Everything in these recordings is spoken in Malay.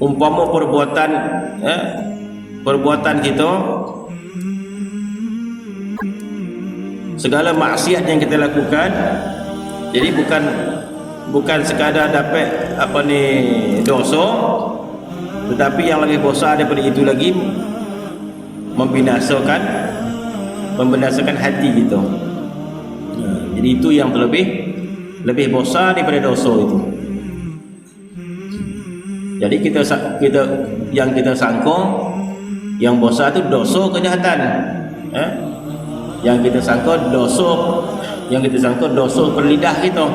umpama perbuatan kita, segala maksiat yang kita lakukan, jadi bukan sekadar dapat dosa, tetapi yang lebih besar daripada itu lagi, membinasakan hati kita. Jadi itu yang lebih besar daripada dosa itu. Jadi kita yang kita sangka yang besar itu dosa kejahatan, yang kita sangka dosa per lidah kita,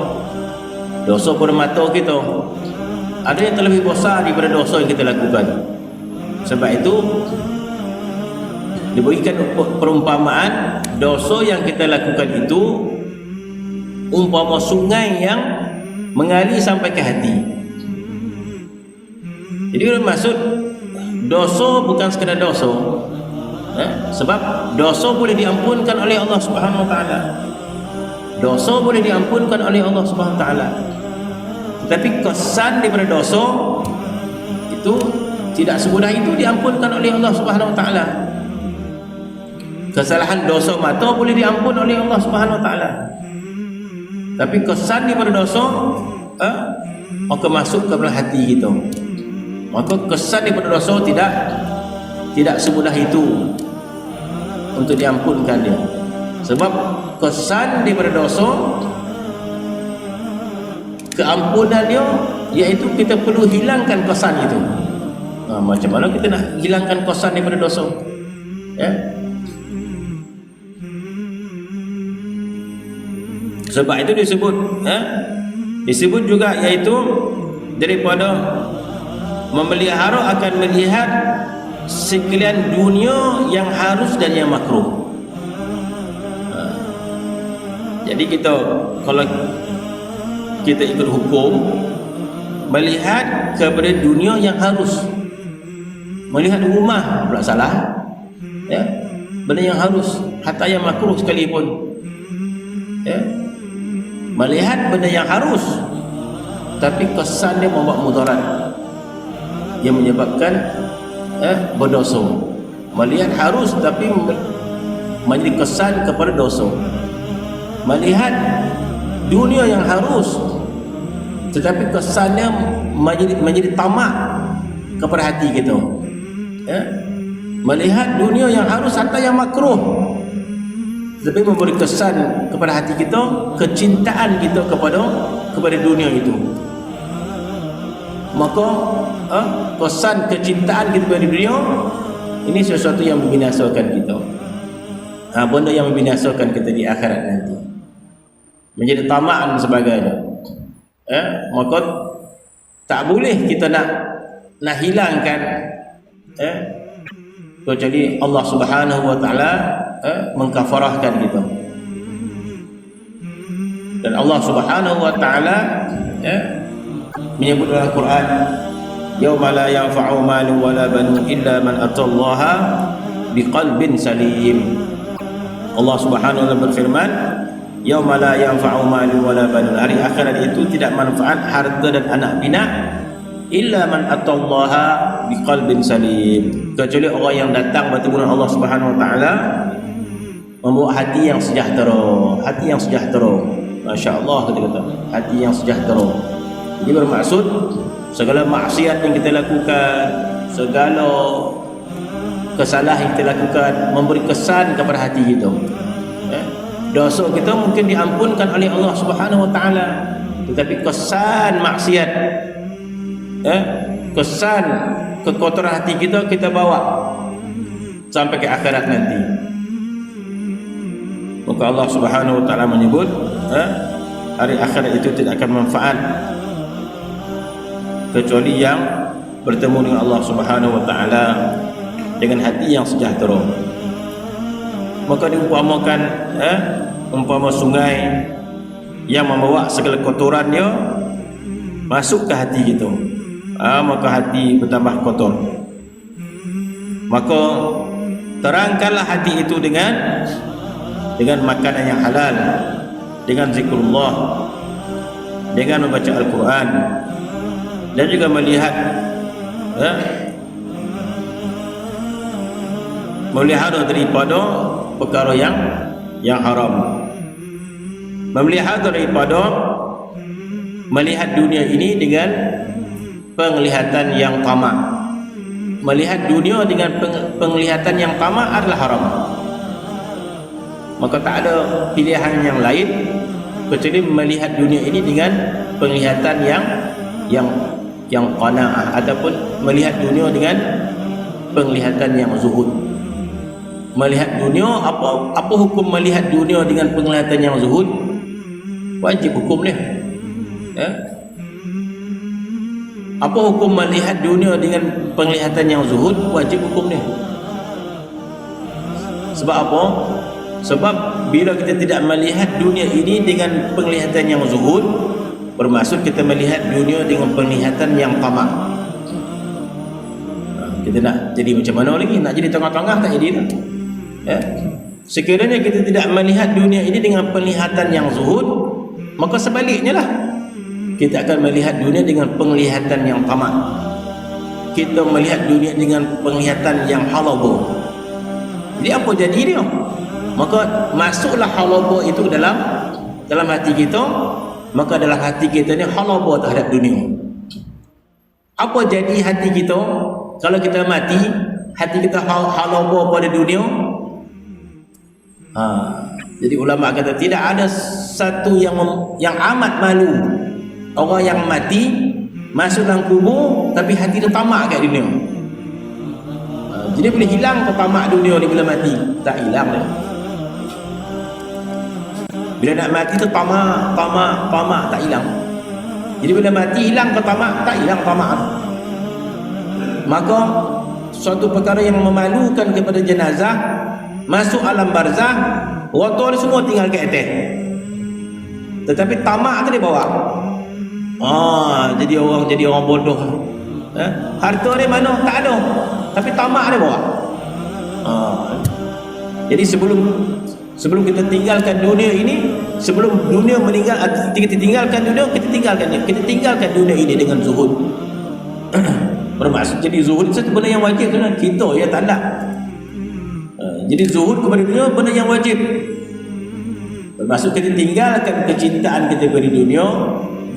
dosa per mata kita. Ada yang terlebih besar daripada dosa yang kita lakukan. Sebab itu diberikan perumpamaan, dosa yang kita lakukan itu umpama sungai yang mengalir sampai ke hati. Jadi maksud dosa bukan sekadar dosa, sebab dosa boleh diampunkan oleh Allah Subhanahu Wa Taala. Dosa boleh diampunkan oleh Allah Subhanahu Wa Taala. Tetapi kesan daripada dosa itu tidak semudah itu diampunkan oleh Allah Subhanahu Wa Taala. Kesalahan dosa mata boleh diampun oleh Allah Subhanahu Wa Taala. Tapi kesan daripada dosa maka masuk ke dalam hati kita. Maka kesan daripada dosa tidak semudah itu untuk diampunkan dia. Sebab kesan daripada dosa, keampunan dia iaitu kita perlu hilangkan kesan itu. Macam mana kita nak hilangkan kesan daripada dosa? Sebab itu disebut juga, iaitu daripada memelihara akan melihat sekalian dunia yang harus dan yang makruh. Jadi kalau kita ikut hukum, melihat kepada dunia yang harus, melihat rumah pula salah, benda yang harus, hatta yang makruh sekalipun, melihat benda yang harus tapi kesan dia membuat mudarat yang menyebabkan berdosa. Melihat harus tapi menjadi kesan kepada dosa. Melihat dunia yang harus tetapi kesannya menjadi tamak kepada hati kita. Melihat dunia yang harus hatta yang makruh tapi memberi kesan kepada hati kita, kecintaan kita kepada dunia itu. Maka kesan kecintaan kita kepada dunia ini sesuatu yang membinasakan kita. Benda yang membinasakan kita di akhirat nanti, menjadi tamak dan sebagainya. Maka tak boleh kita nak hilangkan, kecuali Allah Subhanahu Wa Taala mengkafarahkan kita. Dan Allah Subhanahu Wa Taala menyebut dalam Quran, yauma la yanfa'u malun wala banun illa man atallaha biqalbin salim. Allah Subhanahu Wa Taala berfirman, yauma la yanfa'u malun wala banun, hari akhirat itu tidak manfaat harta dan anak pinak, illa man atallaha biqalbin salim, kecuali orang yang datang bertemu dengan Allah Subhanahu Wa Taala membawa hati yang sejahtera. Hati yang sejahtera, masya-Allah, kita kata hati yang sejahtera. Jadi bermaksud segala maksiat yang kita lakukan, segala kesalahan yang kita lakukan memberi kesan kepada hati kita. Dosa kita mungkin diampunkan oleh Allah Subhanahu Wa Taala, tetapi kesan maksiat, kesan kekotoran hati kita bawa sampai ke akhirat nanti. Maka Allah Subhanahu Wa Taala menyebut hari akhirat itu tidak akan manfaat kecuali yang bertemu dengan Allah Subhanahu Wa Taala dengan hati yang sejahtera. Maka diumpamakan umpama sungai yang membawa segala kotorannya masuk ke hati kita, maka hati bertambah kotor. Maka terangkanlah hati itu dengan makanan yang halal, dengan zikrullah, dengan membaca Al-Quran, dan juga melihat ya, memelihara daripada perkara yang haram, memelihara daripada melihat dunia ini dengan penglihatan yang tamak. Melihat dunia dengan penglihatan yang tamak adalah haram. Maka tak ada pilihan yang lain kecuali melihat dunia ini dengan penglihatan yang qanaah, ataupun melihat dunia dengan penglihatan yang zuhud. Melihat dunia, apa hukum melihat dunia dengan penglihatan yang zuhud? Wajib hukum ni. Ya? Apa hukum melihat dunia dengan penglihatan yang zuhud? Wajib hukum ni. Sebab apa? Sebab bila kita tidak melihat dunia ini dengan penglihatan yang zuhud, bermaksud kita melihat dunia dengan penglihatan yang tamak. Kita nak jadi macam mana lagi? Nak jadi tengah-tengah tak jadi tak? Ya? Sekiranya kita tidak melihat dunia ini dengan penglihatan yang zuhud, maka sebaliknya lah, kita akan melihat dunia dengan penglihatan yang tamak. Kita melihat dunia dengan penglihatan yang halaba. Jadi apa jadi dia? Maka masuklah halaba itu dalam hati kita, maka dalam hati kita ni halaba terhadap dunia. Apa jadi hati kita kalau kita mati? Hati kita halaba pada dunia. Jadi ulama kata tidak ada satu yang amat malu orang yang mati masuk dalam kubur tapi hati dia tamak kat dunia. Jadi boleh hilang ke tamak dunia ni bila mati? Tak hilang dia. Bila nak mati tu tamak tak hilang. Jadi bila mati hilang ke tamak? Tak hilang tamak. Maka suatu perkara yang memalukan kepada jenazah masuk alam barzah, rotor ni semua tinggal kat atas, tetapi tamak tu dia bawa. Jadi orang bodoh. Harta ni mana? Tak ada, tapi tamak dia bawa. Jadi sebelum kita tinggalkan dunia ini, sebelum dunia meninggal, kita tinggalkan dunia, kita tinggalkan dunia ini dengan zuhud. Bermaksud jadi zuhud itu benda yang wajib sebenarnya, kita ya tak nak. Jadi zuhud kepada dunia benda yang wajib. Bermaksud kita tinggalkan kecintaan kita kepada dunia,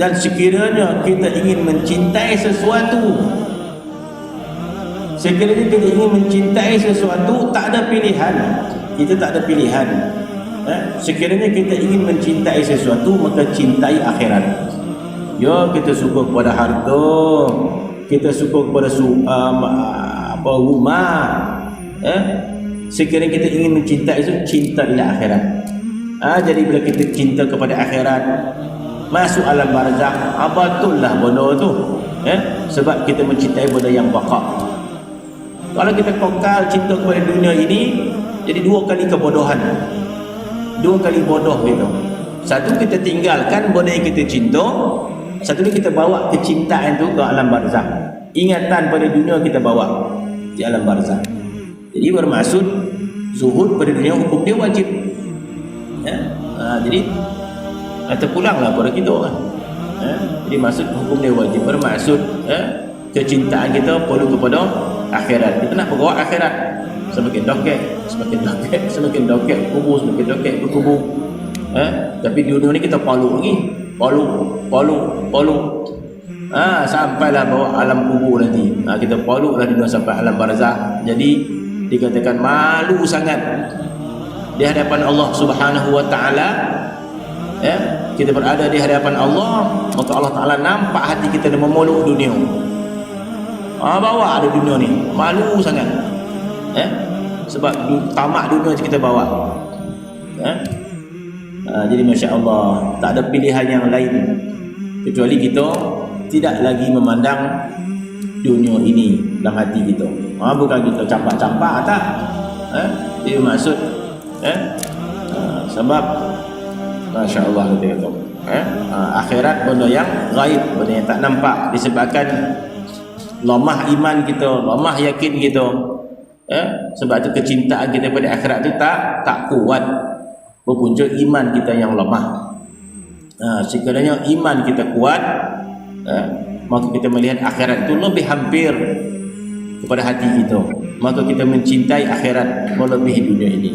dan sekiranya kita ingin mencintai sesuatu, sekiranya kita ingin mencintai sesuatu, tak ada pilihan. Kita tak ada pilihan. Sekiranya kita ingin mencintai sesuatu, maka cintai akhirat. Ya, kita suka kepada harta, kita suka kepada rumah. Sekiranya kita ingin mencintai itu, cintailah akhirat. Jadi bila kita cinta kepada akhirat, masuk alam barzakh, betullah benda tu. Sebab kita mencintai benda yang baqa. Kalau kita kekal cinta kepada dunia ini, jadi dua kali kebodohan. Dua kali bodoh gitu. Satu, kita tinggalkan benda yang kita cinta. Satu ni kita bawa kecintaan tu ke alam barzakh. Ingatan pada dunia kita bawa di alam barzakh. Jadi bermaksud zuhud pada dunia hukum dia wajib. Jadi terpulanglah pada kita kan. Jadi maksud hukum dia wajib, bermaksud kecintaan kita perlu kepada akhirat. Kita nak bawa akhirat. Semakin doket kubur, semakin doket berkubur. Tapi dunia ni kita palu lagi, palu. Sampailah bawa alam kubur nanti. Kita palu lah dunia sampai alam barzakh. Jadi dikatakan malu sangat di hadapan Allah Subhanahu wa taala. Kita berada di hadapan Allah, maka Allah Taala nampak hati kita dan memeluk dunia. Bawa ada dunia ni, malu sangat. Sebab tamak dunia kita bawa. Jadi Masya Allah, tak ada pilihan yang lain kecuali kita tidak lagi memandang dunia ini dalam hati kita. Bukan kita campak-campak tak. Dia maksud sebab Masya Allah kita kata akhirat benda yang gaib, benda yang tak nampak, disebabkan lemah iman kita, lemah yakin kita. Sebab tu kecintaan kita pada akhirat tu tak kuat, berpunca iman kita yang lemah. Sekiranya iman kita kuat, maka kita melihat akhirat itu lebih hampir kepada hati kita, maka kita mencintai akhirat melebihi dunia ini.